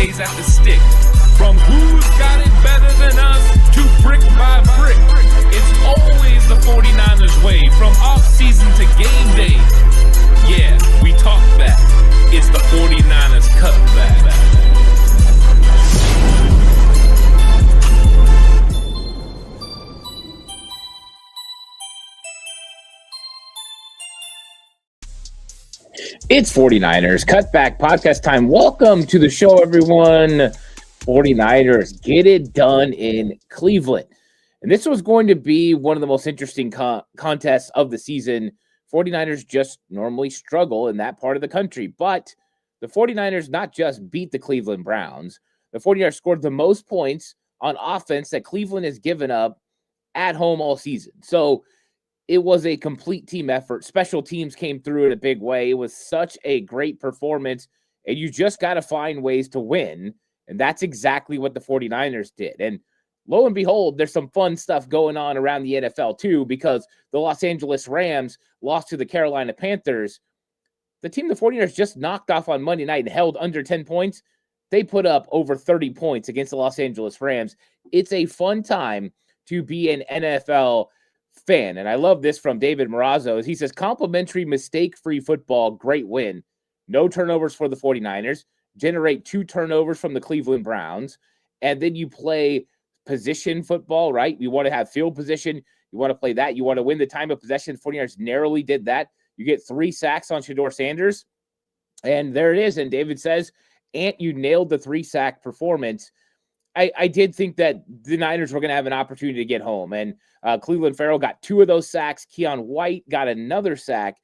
days at the stick. From who's got it better than us to brick by brick. It's always the 49ers way, from off-season to game day. Yeah, we talk back. It's the 49ers Cutback. It's 49ers Cutback podcast time. Welcome to the show, everyone. 49ers get it done in Cleveland. And this was going to be one of the most interesting contests of the season. 49ers just normally struggle in that part of the country. But the 49ers not just beat the Cleveland Browns. The 49ers scored the most points on offense that Cleveland has given up at home all season. So it was a complete team effort. Special teams came through in a big way. It was such a great performance, and you just got to find ways to win, and that's exactly what the 49ers did. And lo and behold, there's some fun stuff going on around the NFL too, because the Los Angeles Rams lost to the Carolina Panthers. The team the 49ers just knocked off on Monday night and held under 10 points. They put up over 30 points against the Los Angeles Rams. It's a fun time to be an NFL fan. And I love this from David Morazzo. He says, complimentary, mistake-free football, great win. No turnovers for the 49ers. Generate 2 turnovers from the Cleveland Browns. And then you play position football, right? You want to have field position. You want to play that. You want to win the time of possession. The 49ers narrowly did that. You get 3 sacks on Shedeur Sanders. And there it is. And David says, Ant, you nailed the 3-sack performance. I did think that the Niners were going to have an opportunity to get home. And Cleveland Farrell got 2 of those sacks. Keon White got another sack.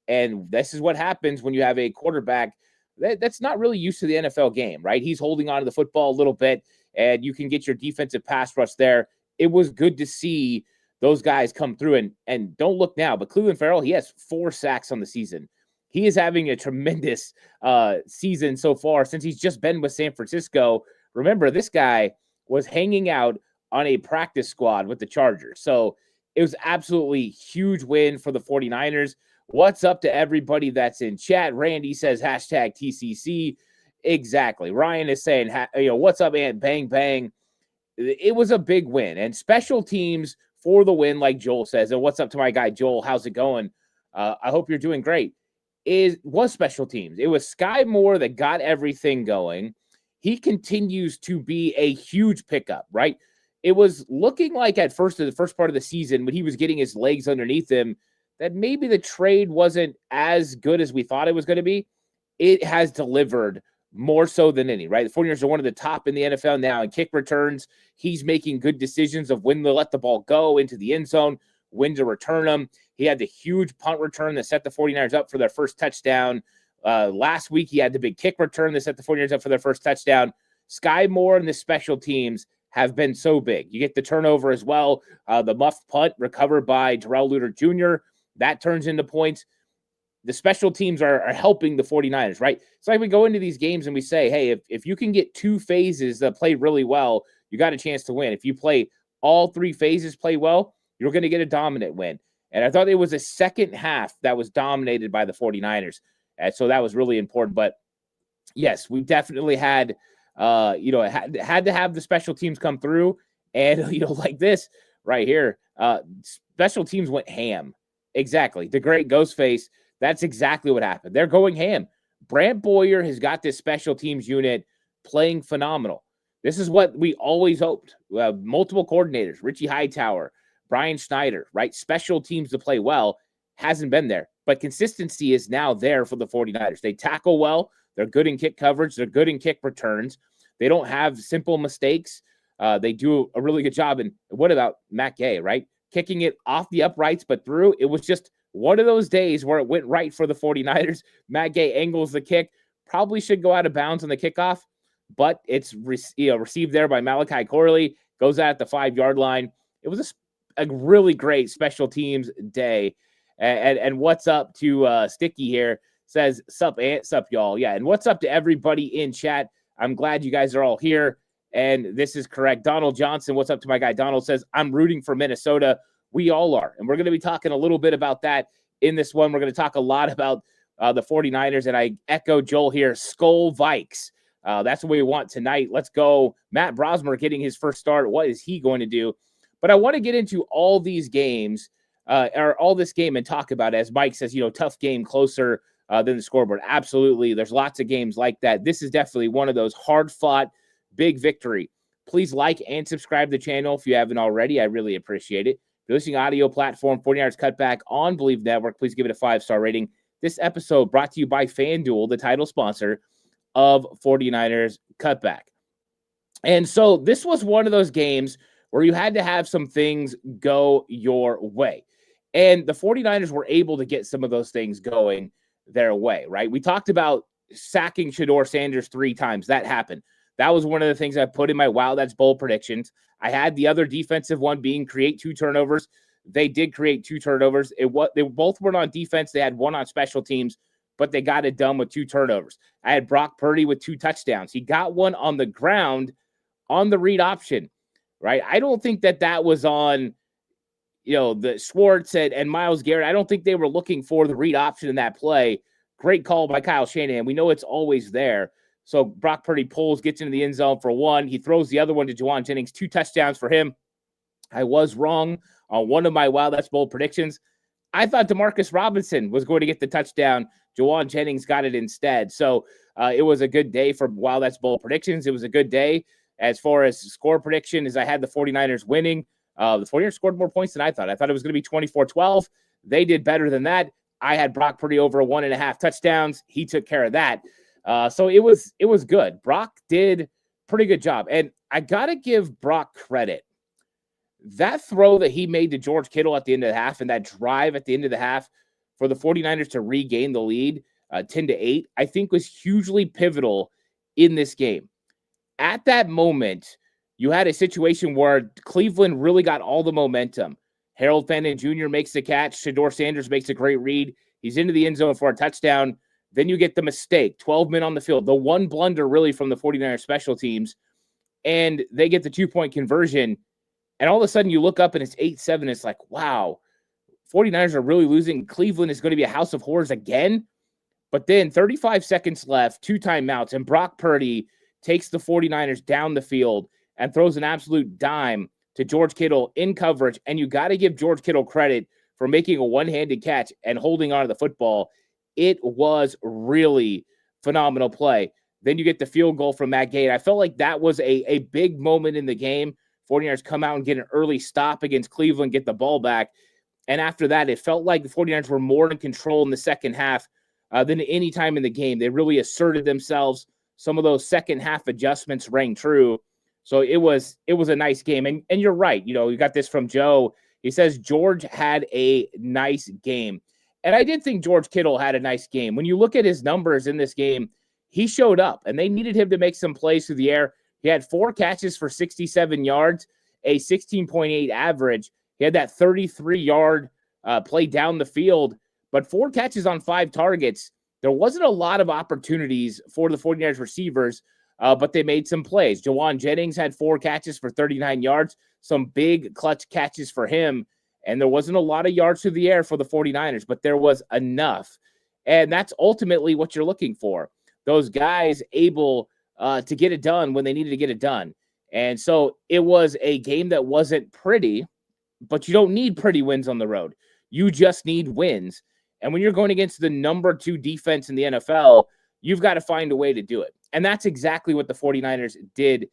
And this is what happens when you have a quarterback that's not really used to the NFL game, right? He's holding on to the football a little bit, and you can get your defensive pass rush there. It was good to see those guys come through. And don't look now, but Cleveland Farrell, he has 4 sacks on the season. He is having a tremendous season so far since he's just been with San Francisco. Remember, this guy was hanging out on a practice squad with the Chargers. So it was absolutely huge win for the 49ers. What's up to everybody that's in chat? Randy says hashtag TCC. Exactly. Ryan is saying, what's up, Ant? Bang, bang. It was a big win. And special teams for the win, like Joel says. And what's up to my guy, Joel? How's it going? I hope you're doing great. It was special teams. It was Sky Moore that got everything going. He continues to be a huge pickup, right? It was looking like at first, in the first part of the season, when he was getting his legs underneath him, that maybe the trade wasn't as good as we thought it was going to be. It has delivered more so than any, right? The 49ers are one of the top in the NFL now in kick returns. He's making good decisions of when to let the ball go into the end zone, when to return them. He had the huge punt return that set the 49ers up for their first touchdown. Last week, he had the big kick return that set the 49ers up for their first touchdown. Sky Moore and the special teams have been so big. You get the turnover as well. The muffed punt recovered by Darrell Luter Jr. That turns into points. The special teams are helping the 49ers, right? It's like we go into these games and we say, hey, if you can get 2 phases that play really well, you got a chance to win. If you play all 3 phases play well, you're going to get a dominant win. And I thought it was a second half that was dominated by the 49ers. And so that was really important. But yes, we definitely had, had to have the special teams come through. And, like this right here, special teams went ham. Exactly. The great Ghostface. That's exactly what happened. They're going ham. Brant Boyer has got this special teams unit playing phenomenal. This is what we always hoped. Multiple coordinators, Richie Hightower, Brian Schneider, right? Special teams to play well hasn't been there. But consistency is now there for the 49ers. They tackle well. They're good in kick coverage. They're good in kick returns. They don't have simple mistakes. They do a really good job. And what about Matt Gay, right? Kicking it off the uprights, but through. It was just one of those days where it went right for the 49ers. Matt Gay angles the kick. Probably should go out of bounds on the kickoff, but it's received there by Malachi Corley. Goes out at the 5-yard line. It was a really great special teams day. And what's up to Sticky here? Says, sup, Ant, sup, y'all. Yeah, and what's up to everybody in chat? I'm glad you guys are all here. And this is correct. Donald Johnson, what's up to my guy? Donald says, I'm rooting for Minnesota. We all are. And we're going to be talking a little bit about that in this one. We're going to talk a lot about the 49ers. And I echo Joel here. Skull Vikes. That's what we want tonight. Let's go. Matt Brosmer getting his first start. What is he going to do? But I want to get into all these games or all this game and talk about it. As Mike says, tough game, closer than the scoreboard. Absolutely. There's lots of games like that. This is definitely one of those hard-fought, big victory. Please like and subscribe to the channel if you haven't already. I really appreciate it. If you're listening to audio platform, 49ers Cutback on Believe Network, please give it a 5-star rating. This episode brought to you by FanDuel, the title sponsor of 49ers Cutback. And so this was one of those games where you had to have some things go your way. And the 49ers were able to get some of those things going their way, right? We talked about sacking Shedeur Sanders 3 times. That happened. That was one of the things I put in my Wow That's Bold predictions. I had the other defensive one being create 2 turnovers. They did create 2 turnovers. They both weren't on defense. They had one on special teams, but they got it done with 2 turnovers. I had Brock Purdy with 2 touchdowns. He got one on the ground on the read option, right? I don't think that was on, the Schwartz and Myles Garrett. I don't think they were looking for the read option in that play. Great call by Kyle Shanahan. We know it's always there. So Brock Purdy gets into the end zone for 1. He throws the other one to Jauan Jennings, 2 touchdowns for him. I was wrong on one of my Wow That's Bold predictions. I thought Demarcus Robinson was going to get the touchdown. Jauan Jennings got it instead. So it was a good day for Wow That's Bold predictions. It was a good day as far as score prediction, as I had the 49ers winning. The 49ers scored more points than I thought. I thought it was going to be 24-12. They did better than that. I had Brock Purdy over 1.5 touchdowns. He took care of that. So it was good. Brock did pretty good job. And I got to give Brock credit. That throw that he made to George Kittle at the end of the half and that drive at the end of the half for the 49ers to regain the lead 10-8, I think was hugely pivotal in this game. At that moment, you had a situation where Cleveland really got all the momentum. Harold Fenton Jr. makes the catch. Shedeur Sanders makes a great read. He's into the end zone for a touchdown. Then you get the mistake, 12 men on the field, the one blunder really from the 49ers special teams, and they get the 2-point conversion. And all of a sudden you look up and it's 8-7. It's like, wow, 49ers are really losing. Cleveland is going to be a house of horrors again. But then 35 seconds left, 2 timeouts, and Brock Purdy takes the 49ers down the field and throws an absolute dime to George Kittle in coverage. And you got to give George Kittle credit for making a one-handed catch and holding on to the football. It was really phenomenal play. Then you get the field goal from Matt Gay. I felt like that was a big moment in the game. 49ers come out and get an early stop against Cleveland, get the ball back. And after that, it felt like the 49ers were more in control in the second half than any time in the game. They really asserted themselves. Some of those second half adjustments rang true. So it was a nice game. And you're right. You got this from Joe. He says George had a nice game. And I did think George Kittle had a nice game. When you look at his numbers in this game, he showed up, and they needed him to make some plays through the air. He had 4 catches for 67 yards, a 16.8 average. He had that 33-yard play down the field, but 4 catches on 5 targets. There wasn't a lot of opportunities for the 49ers receivers, but they made some plays. Jauan Jennings had 4 catches for 39 yards, some big clutch catches for him. And there wasn't a lot of yards through the air for the 49ers, but there was enough. And that's ultimately what you're looking for. Those guys able to get it done when they needed to get it done. And so it was a game that wasn't pretty, but you don't need pretty wins on the road. You just need wins. And when you're going against the number 2 defense in the NFL, you've got to find a way to do it. And that's exactly what the 49ers did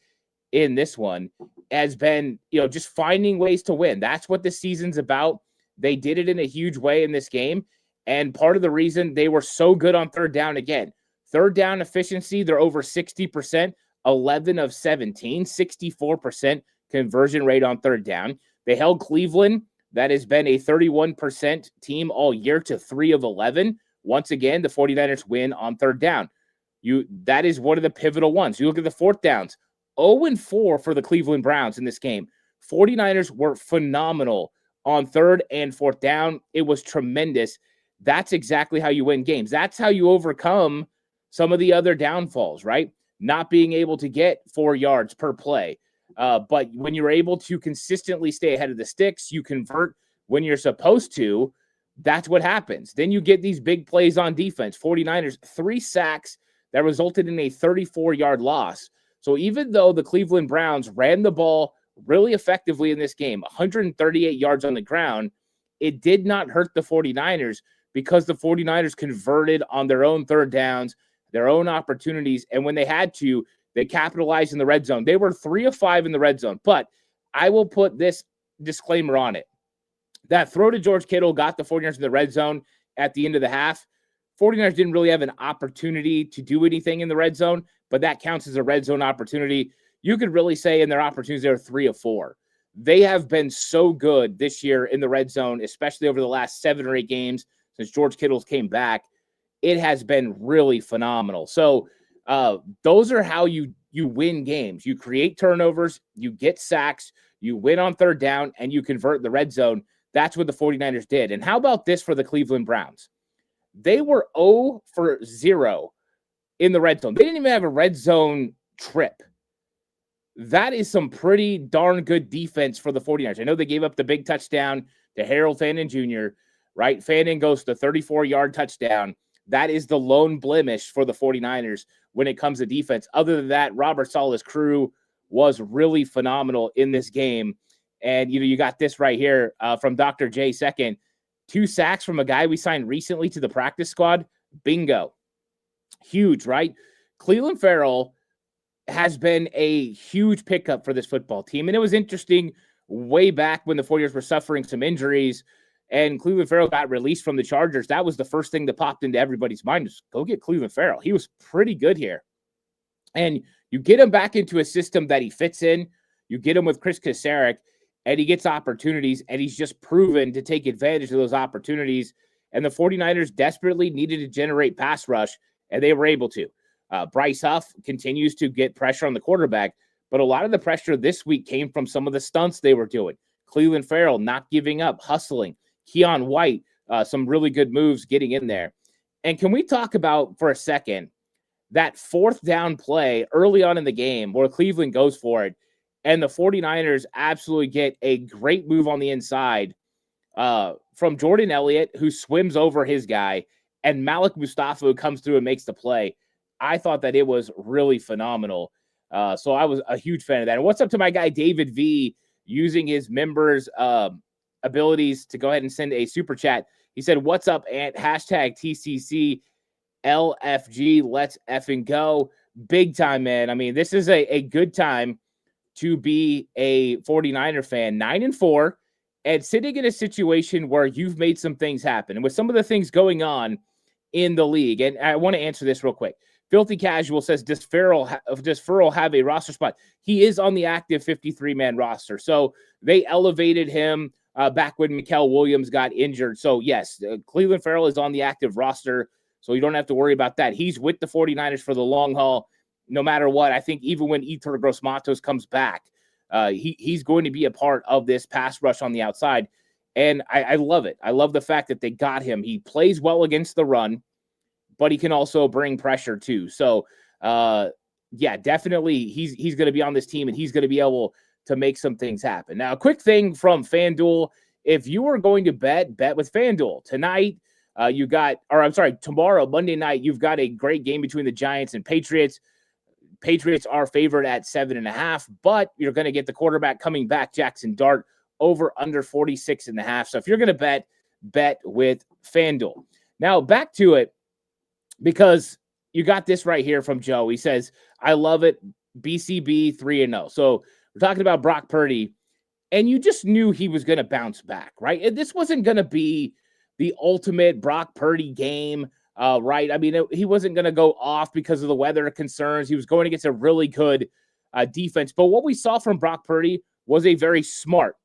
in this one, has been, just finding ways to win. That's what the season's about. They did it in a huge way in this game. And part of the reason they were so good on third down, again, third down efficiency, they're over 60%, 11 of 17, 64% conversion rate on third down. They held Cleveland, that has been a 31% team all year, to 3 of 11. Once again, the 49ers win on third down. That is one of the pivotal ones. You look at the fourth downs, 0-4 for the Cleveland Browns in this game. 49ers were phenomenal on third and fourth down. It was tremendous. That's exactly how you win games. That's how you overcome some of the other downfalls, right? Not being able to get 4 yards per play. But when you're able to consistently stay ahead of the sticks, you convert when you're supposed to, that's what happens. Then you get these big plays on defense. 49ers, 3 sacks that resulted in a 34-yard loss. So even though the Cleveland Browns ran the ball really effectively in this game, 138 yards on the ground, it did not hurt the 49ers because the 49ers converted on their own third downs, their own opportunities, and when they had to, they capitalized in the red zone. They were 3 of 5 in the red zone, but I will put this disclaimer on it. That throw to George Kittle got the 49ers in the red zone at the end of the half. 49ers didn't really have an opportunity to do anything in the red zone, but that counts as a red zone opportunity. You could really say in their opportunities, they're 3 of 4. They have been so good this year in the red zone, especially over the last 7 or 8 games since George Kittle came back. It has been really phenomenal. So those are how you win games. You create turnovers, you get sacks, you win on third down, and you convert the red zone. That's what the 49ers did. And how about this for the Cleveland Browns? They were 0 for 0 in the red zone. They didn't even have a red zone trip. That is some pretty darn good defense for the 49ers. I know they gave up the big touchdown to Harold Fandon Jr., right? Fandon goes to 34-yard touchdown. That is the lone blemish for the 49ers when it comes to defense. Other than that, Robert Saleh's crew was really phenomenal in this game. And, you got this right here from Dr. J. Second. 2 sacks from a guy we signed recently to the practice squad. Bingo. Huge, right? Clelin Ferrell has been a huge pickup for this football team. And it was interesting way back when the 49ers were suffering some injuries and Clelin Ferrell got released from the Chargers. That was the first thing that popped into everybody's mind is go get Clelin Ferrell. He was pretty good here. And you get him back into a system that he fits in. You get him with Chris Kasarik, and he gets opportunities, and he's just proven to take advantage of those opportunities. And the 49ers desperately needed to generate pass rush, and they were able to. Bryce Huff continues to get pressure on the quarterback, but a lot of the pressure this week came from some of the stunts they were doing. Clelin Ferrell not giving up, hustling. Keon White, some really good moves getting in there. And can we talk about, for a second, that 4th down play early on in the game where Cleveland goes for it, and the 49ers absolutely get a great move on the inside from Jordan Elliott, who swims over his guy, and Malik Mustafa, who comes through and makes the play. I thought that it was really phenomenal. So I was a huge fan of that. And what's up to my guy, David V, using his members' abilities to go ahead and send a super chat. He said, "What's up, Ant? Hashtag TCC LFG. Let's effing go." Big time, man. I mean, this is a good time to be a 49er fan. 9-4 and sitting in a situation where you've made some things happen. And with some of the things going on in the league, and I want to answer this real quick. Filthy Casual says, does Ferrell have a roster spot? He is on the active 53-man roster. So they elevated him back when Mikael Williams got injured. So, yes, Clelin Ferrell is on the active roster, so you don't have to worry about that. He's with the 49ers for the long haul, no matter what. I think even when Etor Gross-Matos comes back, he's going to be a part of this pass rush on the outside. And I love it. I love the fact that they got him. He plays well against the run, but he can also bring pressure too. So, yeah, definitely he's going to be on this team, and he's going to be able to make some things happen. Now, a quick thing from FanDuel. If you are going to bet with FanDuel. Tonight, tomorrow, Monday night, you've got a great game between the Giants and Patriots. Patriots are favored at 7.5, but you're going to get the quarterback coming back, Jackson Dart, over under 46.5. So if you're going to bet with FanDuel. Now, back to it, because you got this right here from Joe. He says, I love it. BCB 3-0. So we're talking about Brock Purdy, and you just knew he was going to bounce back, right? And this wasn't going to be the ultimate Brock Purdy game, right? I mean, he wasn't going to go off because of the weather concerns. He was going against a really good defense. But what we saw from Brock Purdy was a very smart,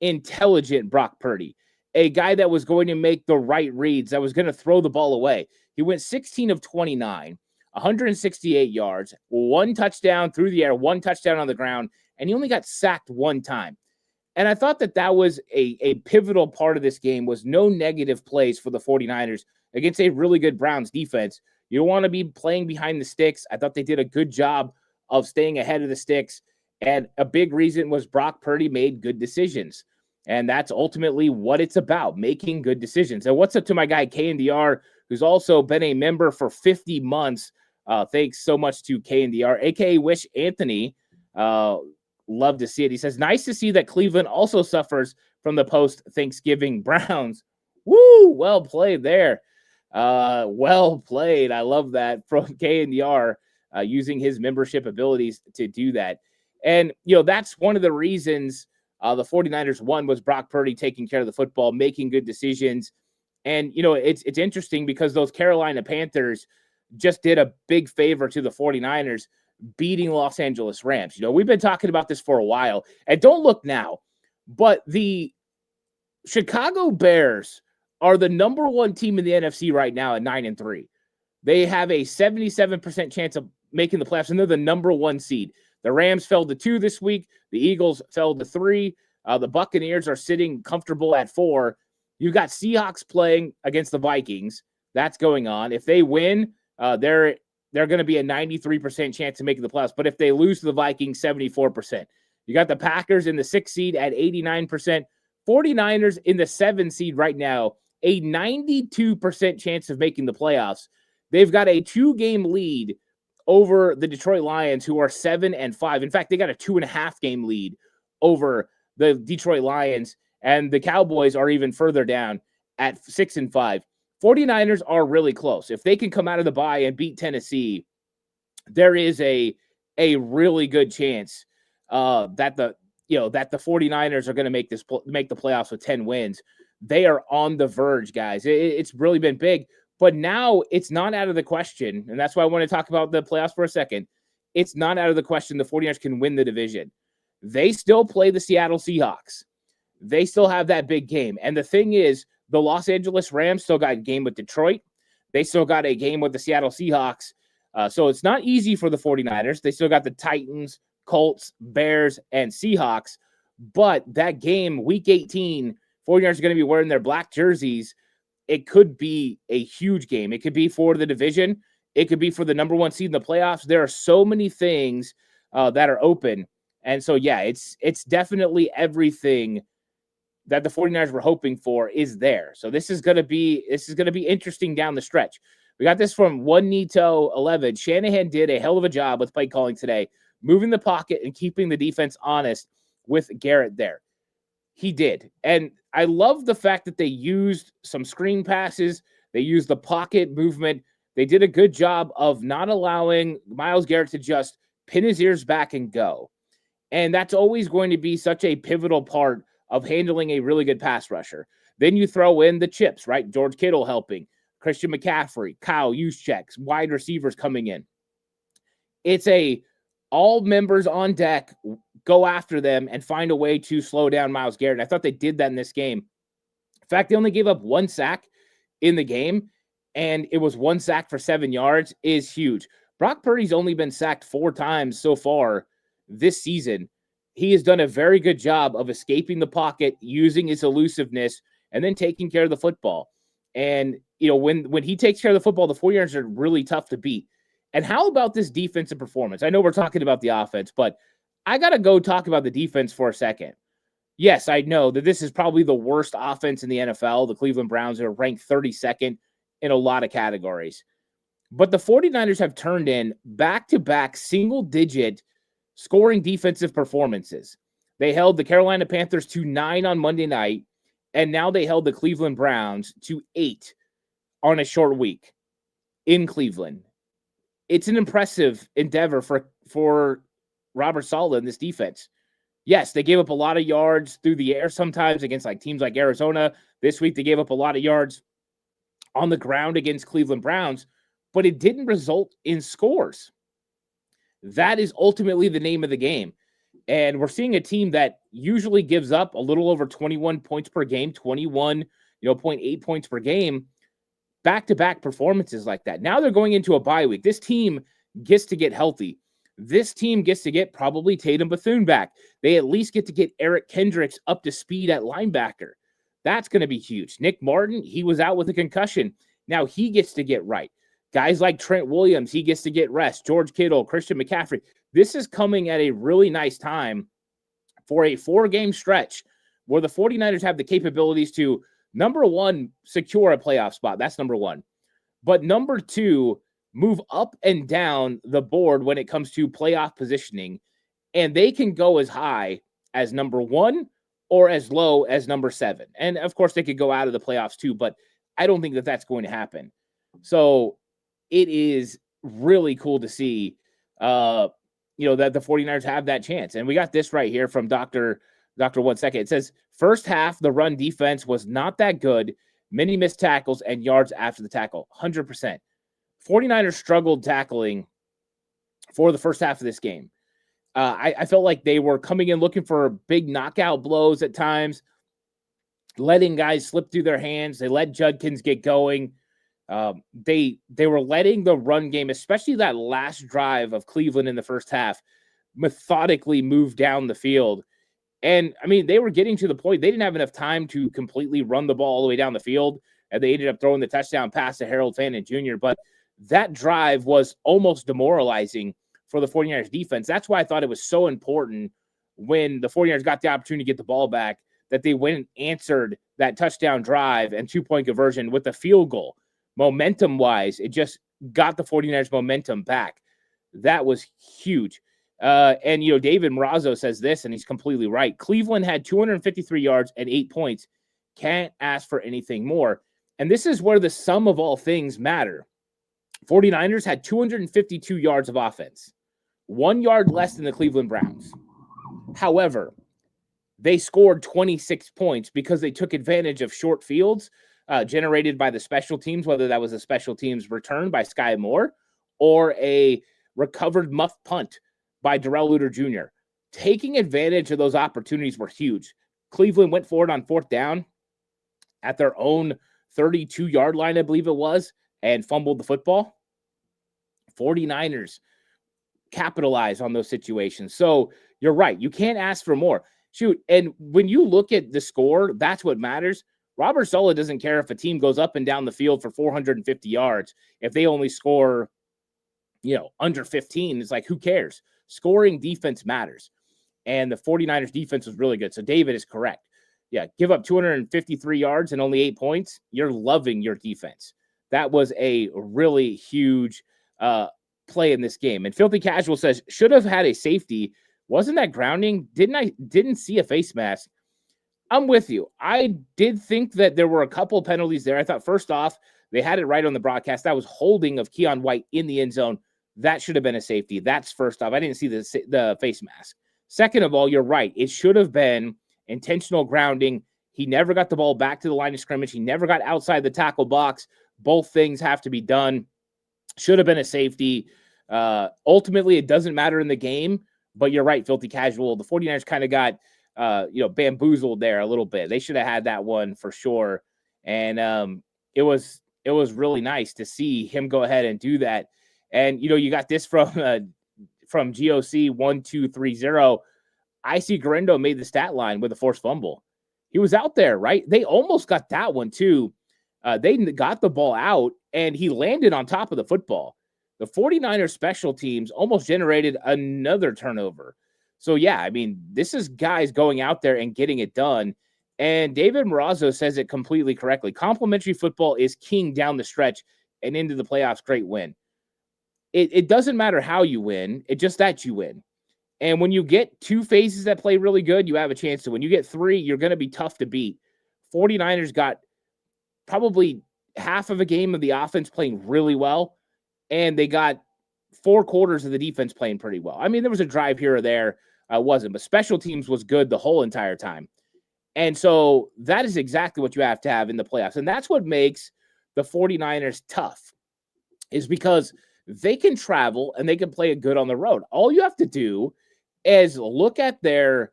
intelligent Brock Purdy, a guy that was going to make the right reads, that was going to throw the ball away. He went 16 of 29, 168 yards, 1 touchdown through the air, 1 touchdown on the ground, and he only got sacked 1 time. And I thought that was a pivotal part of this game, was no negative plays for the 49ers against a really good Browns defense. You don't want to be playing behind the sticks. I thought they did a good job of staying ahead of the sticks. And a big reason was Brock Purdy made good decisions. And that's ultimately what it's about, making good decisions. And what's up to my guy, KNDR, who's also been a member for 50 months. Thanks so much to KNDR, aka Wish Anthony. Love to see it. He says, nice to see that Cleveland also suffers from the post-Thanksgiving Browns. Woo! Well played there. Well played. I love that from KNDR, using his membership abilities to do that. And, that's one of the reasons the 49ers won was Brock Purdy taking care of the football, making good decisions. And, it's interesting because those Carolina Panthers just did a big favor to the 49ers, beating Los Angeles Rams. We've been talking about this for a while, and don't look now, but the Chicago Bears are the number one team in the NFC right now at 9-3. They have a 77% chance of making the playoffs, and they're the number one seed. The Rams fell to 2 this week. The Eagles fell to 3. The Buccaneers are sitting comfortable at 4. You've got Seahawks playing against the Vikings. That's going on. If they win, they're going to be a 93% chance of making the playoffs. But if they lose to the Vikings, 74%. You got the Packers in the 6th seed at 89%. 49ers in the 7th seed right now, a 92% chance of making the playoffs. They've got a 2-game lead over the Detroit Lions, who are 7-5. In fact, they got a 2.5-game lead over the Detroit Lions, and the Cowboys are even further down at 6-5. 49ers are really close. If they can come out of the bye and beat Tennessee, there is a really good chance that the 49ers are going to make the playoffs with 10 wins. They are on the verge, guys. It's really been big, but now it's not out of the question, and that's why I want to talk about the playoffs for a second. It's not out of the question the 49ers can win the division. They still play the Seattle Seahawks. They still have that big game. And the thing is, the Los Angeles Rams still got a game with Detroit. They still got a game with the Seattle Seahawks. So it's not easy for the 49ers. They still got the Titans, Colts, Bears, and Seahawks. But that game, Week 18, 49ers are going to be wearing their black jerseys. It could be a huge game. It could be for the division. It could be for the number one seed in the playoffs. There are so many things that are open. And so, yeah, it's definitely everything that the 49ers were hoping for is there. So this is going to be interesting down the stretch. We got this from Juanito11. Shanahan did a hell of a job with play calling today, moving the pocket and keeping the defense honest with Garrett there. He did. And I love the fact that they used some screen passes. They used the pocket movement. They did a good job of not allowing Myles Garrett to just pin his ears back and go. And that's always going to be such a pivotal part of handling a really good pass rusher. Then you throw in the chips, right? George Kittle helping, Christian McCaffrey, Kyle Juszczyk, wide receivers coming in. It's all members on deck, go after them and find a way to slow down Myles Garrett. I thought they did that in this game. In fact, they only gave up 1 sack in the game, and it was 1 sack for 7 yards is huge. Brock Purdy's only been sacked 4 times so far this season. He has done a very good job of escaping the pocket, using his elusiveness, and then taking care of the football. And, when he takes care of the football, the 49ers are really tough to beat. And how about this defensive performance? I know we're talking about the offense, but I got to go talk about the defense for a second. Yes, I know that this is probably the worst offense in the NFL. The Cleveland Browns are ranked 32nd in a lot of categories. But the 49ers have turned in back-to-back single-digit scoring defensive performances. They held the Carolina Panthers to 9 on Monday night, and now they held the Cleveland Browns to 8 on a short week in Cleveland. It's an impressive endeavor for Robert Saleh and this defense. Yes, they gave up a lot of yards through the air sometimes against teams like Arizona. This week they gave up a lot of yards on the ground against Cleveland Browns, but it didn't result in scores. That is ultimately the name of the game. And we're seeing a team that usually gives up a little over 21 points per game, 21.8 points per game, back-to-back performances like that. Now they're going into a bye week. This team gets to get healthy. This team gets to get probably Tatum Bethune back. They at least get to get Eric Kendricks up to speed at linebacker. That's going to be huge. Nick Martin, he was out with a concussion. Now he gets to get right. Guys like Trent Williams, he gets to get rest. George Kittle, Christian McCaffrey. This is coming at a really nice time for a 4-game stretch where the 49ers have the capabilities to, number one, secure a playoff spot. That's number one. But number two, move up and down the board when it comes to playoff positioning, and they can go as high as number 1 or as low as number 7. And of course, they could go out of the playoffs too, but I don't think that that's going to happen. So it is really cool to see, that the 49ers have that chance. And we got this right here from Dr. 1 second. It says, first half, the run defense was not that good. Many missed tackles and yards after the tackle. 100%. 49ers struggled tackling for the first half of this game. I felt like they were coming in looking for big knockout blows at times, letting guys slip through their hands. They let Judkins get going. They were letting the run game, especially that last drive of Cleveland in the first half, methodically move down the field. And, I mean, they were getting to the point they didn't have enough time to completely run the ball all the way down the field, and they ended up throwing the touchdown pass to Harold Fannin Jr., but that drive was almost demoralizing for the 49ers defense. That's why I thought it was so important when the 49ers got the opportunity to get the ball back that they went and answered that touchdown drive and 2-point conversion with a field goal. Momentum-wise, it just got the 49ers momentum back. That was huge. And David Marazzo says this, and he's completely right. Cleveland had 253 yards and 8 points. Can't ask for anything more. And this is where the sum of all things matter. 49ers had 252 yards of offense, 1 yard less than the Cleveland Browns. However, they scored 26 points because they took advantage of short fields generated by the special teams, whether that was a special teams return by Sky Moore or a recovered muff punt by Darrell Luter Jr. Taking advantage of those opportunities were huge. Cleveland went forward on 4th down at their own 32-yard line, I believe it was, and fumbled the football. 49ers capitalize on those situations. So you're right. You can't ask for more. Shoot. And when you look at the score, that's what matters. Robert Saleh doesn't care if a team goes up and down the field for 450 yards. If they only score, under 15, it's like, who cares? Scoring defense matters. And the 49ers defense was really good. So David is correct. Yeah, give up 253 yards and only 8 points. You're loving your defense. That was a really huge play in this game. And Filthy Casual says, should have had a safety. Wasn't that grounding? Didn't see a face mask. I'm with you. I did think that there were a couple penalties there. I thought, first off, they had it right on the broadcast. That was holding of Keon White in the end zone. That should have been a safety. That's first off. I didn't see the face mask. Second of all, you're right. It should have been intentional grounding. He never got the ball back to the line of scrimmage. He never got outside the tackle box. Both things have to be done. Should have been a safety. Ultimately, it doesn't matter in the game, but you're right, Filthy Casual. The 49ers kind of got bamboozled there a little bit. They should have had that one for sure. And it was really nice to see him go ahead and do that. And, you got this from GOC 1230. IC Garendo made the stat line with a forced fumble. He was out there, right? They almost got that one too. They got the ball out and he landed on top of the football. The 49ers special teams almost generated another turnover. So, yeah, I mean, this is guys going out there and getting it done. And David Marazzo says it completely correctly. Complimentary football is king down the stretch and into the playoffs. Great win. It doesn't matter how you win. It's just that you win. And when you get 2 phases that play really good, you have a chance to win. You get 3, you're going to be tough to beat. 49ers got probably half of a game of the offense playing really well, and they got 4 quarters of the defense playing pretty well. I mean, there was a drive here or there, wasn't, but special teams was good the whole entire time. And so that is exactly what you have to have in the playoffs. And that's what makes the 49ers tough, is because they can travel and they can play it good on the road. All you have to do is look at their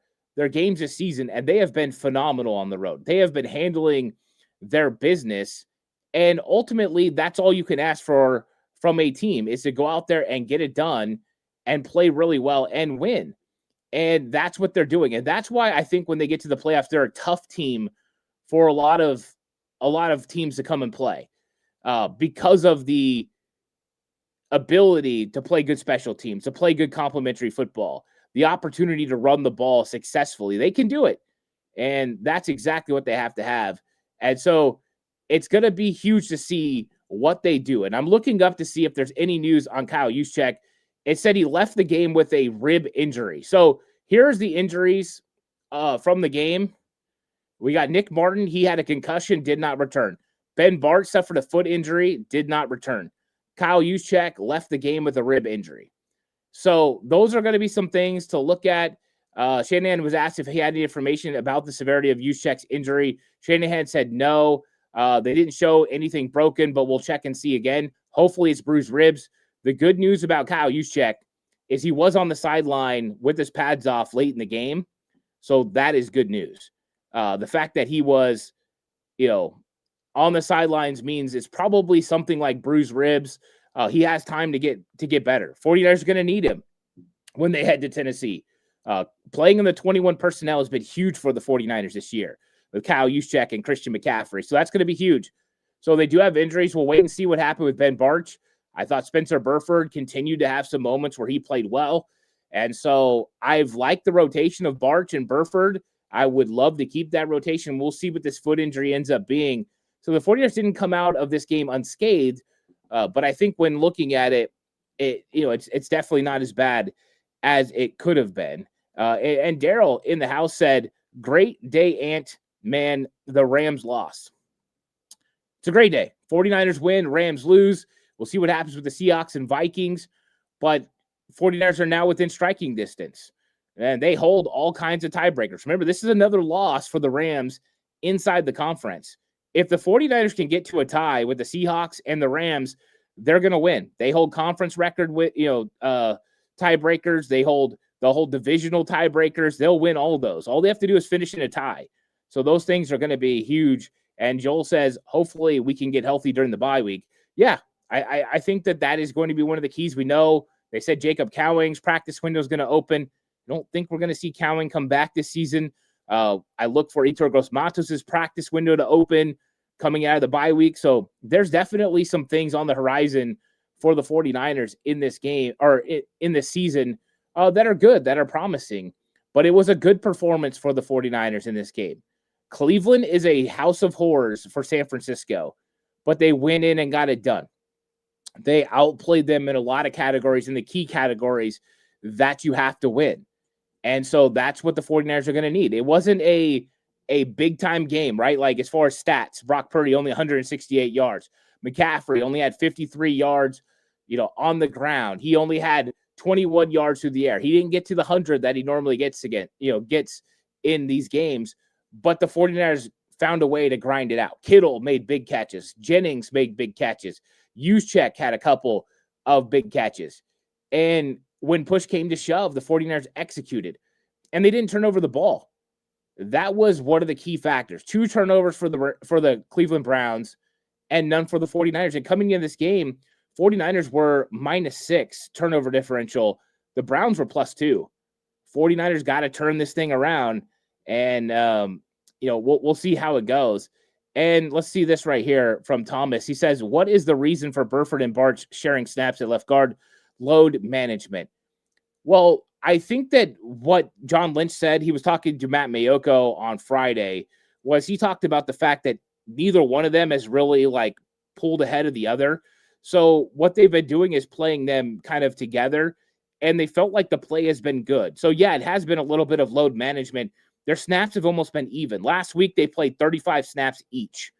games this season, and they have been phenomenal on the road. They have been handling their business, and ultimately that's all you can ask for from a team, is to go out there and get it done and play really well and win. And that's what they're doing. And that's why I think when they get to the playoffs, they're a tough team for a lot of teams to come and play, because of the ability to play good special teams, to play good complementary football, the opportunity to run the ball successfully. They can do it. And that's exactly what they have to have. And so it's going to be huge to see what they do. And I'm looking up to see if there's any news on Kyle Juszczyk. It said he left the game with a rib injury. So here's the injuries from the game. We got Nick Martin. He had a concussion, did not return. Ben Bart suffered a foot injury, did not return. Kyle Juszczyk left the game with a rib injury. So those are going to be some things to look at. Shanahan was asked if he had any information about the severity of Juszczyk's injury. Shanahan said no. They didn't show anything broken, but we'll check and see again. Hopefully it's bruised ribs. The good news about Kyle Juszczyk is he was on the sideline with his pads off late in the game. So that is good news. The fact that he was, on the sidelines means it's probably something like bruised ribs. He has time to get better. 49ers are going to need him when they head to Tennessee. Playing in the 21 personnel has been huge for the 49ers this year with Kyle Juszczyk and Christian McCaffrey. So that's going to be huge. So they do have injuries. We'll wait and see what happened with Ben Barch. I thought Spencer Burford continued to have some moments where he played well. And so I've liked the rotation of Barch and Burford. I would love to keep that rotation. We'll see what this foot injury ends up being. So the 49ers didn't come out of this game unscathed, but I think when looking at it, it's definitely not as bad as it could have been. And Daryl in the house said, "Great day, Ant. Man, the Rams lost." It's a great day. 49ers win, Rams lose. We'll see what happens with the Seahawks and Vikings, but 49ers are now within striking distance. And they hold all kinds of tiebreakers. Remember, this is another loss for the Rams inside the conference. If the 49ers can get to a tie with the Seahawks and the Rams, they're going to win. They hold conference record with, tiebreakers. They hold divisional tiebreakers. They'll win all of those. All they have to do is finish in a tie. So those things are going to be huge. And Joel says, hopefully we can get healthy during the bye week. Yeah, I think that is going to be one of the keys. We know they said Jacob Cowing's practice window is going to open. I don't think we're going to see Cowing come back this season. I look for Itor Gross-Matos' practice window to open coming out of the bye week. So there's definitely some things on the horizon for the 49ers in this game or in this season that are good, that are promising. But it was a good performance for the 49ers in this game. Cleveland is a house of horrors for San Francisco, but they went in and got it done. They outplayed them in a lot of categories, in the key categories that you have to win. And so that's what the 49ers are going to need. It wasn't a big-time game, right? Like as far as stats, Brock Purdy only 168 yards. McCaffrey only had 53 yards, on the ground. He only had 21 yards through the air. He didn't get to the 100 that he normally gets in these games. But the 49ers found a way to grind it out. Kittle made big catches. Jennings made big catches. Juszczyk had a couple of big catches. And when push came to shove, the 49ers executed. And they didn't turn over the ball. That was one of the key factors. 2 turnovers for the Cleveland Browns and none for the 49ers. And coming in this game, 49ers were -6 turnover differential. The Browns were +2. 49ers got to turn this thing around. And, we'll see how it goes. And let's see this right here from Thomas. He says, what is the reason for Burford and Barch sharing snaps at left guard? Load management. Well, I think that what John Lynch said, he was talking to Matt Mayoko on Friday, was he talked about the fact that neither one of them has really pulled ahead of the other. So what they've been doing is playing them kind of together, and they felt like the play has been good. So yeah, it has been a little bit of load management. Their snaps have almost been even. Last week, they played 35 snaps each.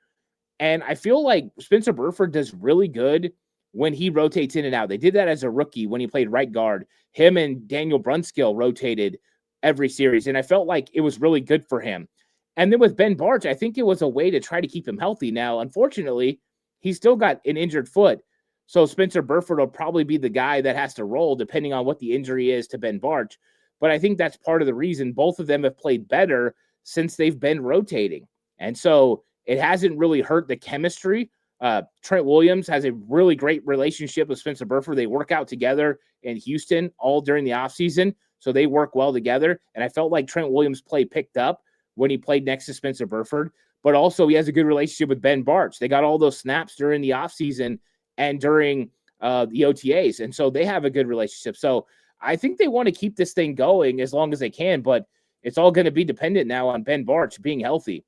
And I feel like Spencer Burford does really good when he rotates in and out. They did that as a rookie when he played right guard. Him and Daniel Brunskill rotated every series, and I felt like it was really good for him. And then with Ben Barch, I think it was a way to try to keep him healthy. Now, unfortunately, he's still got an injured foot, so Spencer Burford will probably be the guy that has to roll depending on what the injury is to Ben Barch. But I think that's part of the reason both of them have played better since they've been rotating. And so it hasn't really hurt the chemistry. Trent Williams has a really great relationship with Spencer Burford. They work out together in Houston all during the offseason, so they work well together. And I felt like Trent Williams' play picked up when he played next to Spencer Burford, but also he has a good relationship with Ben Barch. They got all those snaps during the offseason and during the OTAs, and so they have a good relationship. So I think they want to keep this thing going as long as they can, but it's all going to be dependent now on Ben Barch being healthy.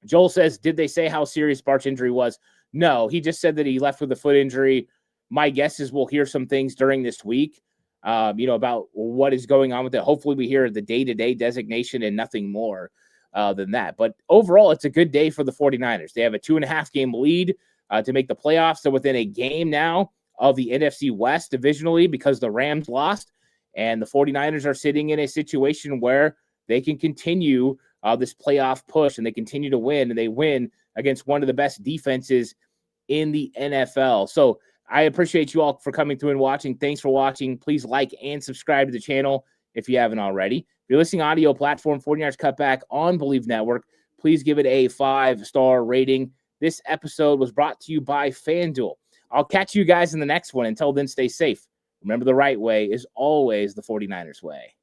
Joel says, did they say how serious Barch's injury was? No, he just said that he left with a foot injury. My guess is we'll hear some things during this week, about what is going on with it. Hopefully we hear the day-to-day designation and nothing more than that. But overall, it's a good day for the 49ers. They have a 2.5 game lead to make the playoffs. They're within a game now of the NFC West divisionally because the Rams lost. And the 49ers are sitting in a situation where they can continue this playoff push and they continue to win, and they win against one of the best defenses in the NFL. So I appreciate you all for coming through and watching. Thanks for watching. Please like and subscribe to the channel if you haven't already. If you're listening audio platform, 49ers Cutback on Believe Network, please give it a 5-star rating. This episode was brought to you by FanDuel. I'll catch you guys in the next one. Until then, stay safe. Remember, the right way is always the 49ers way.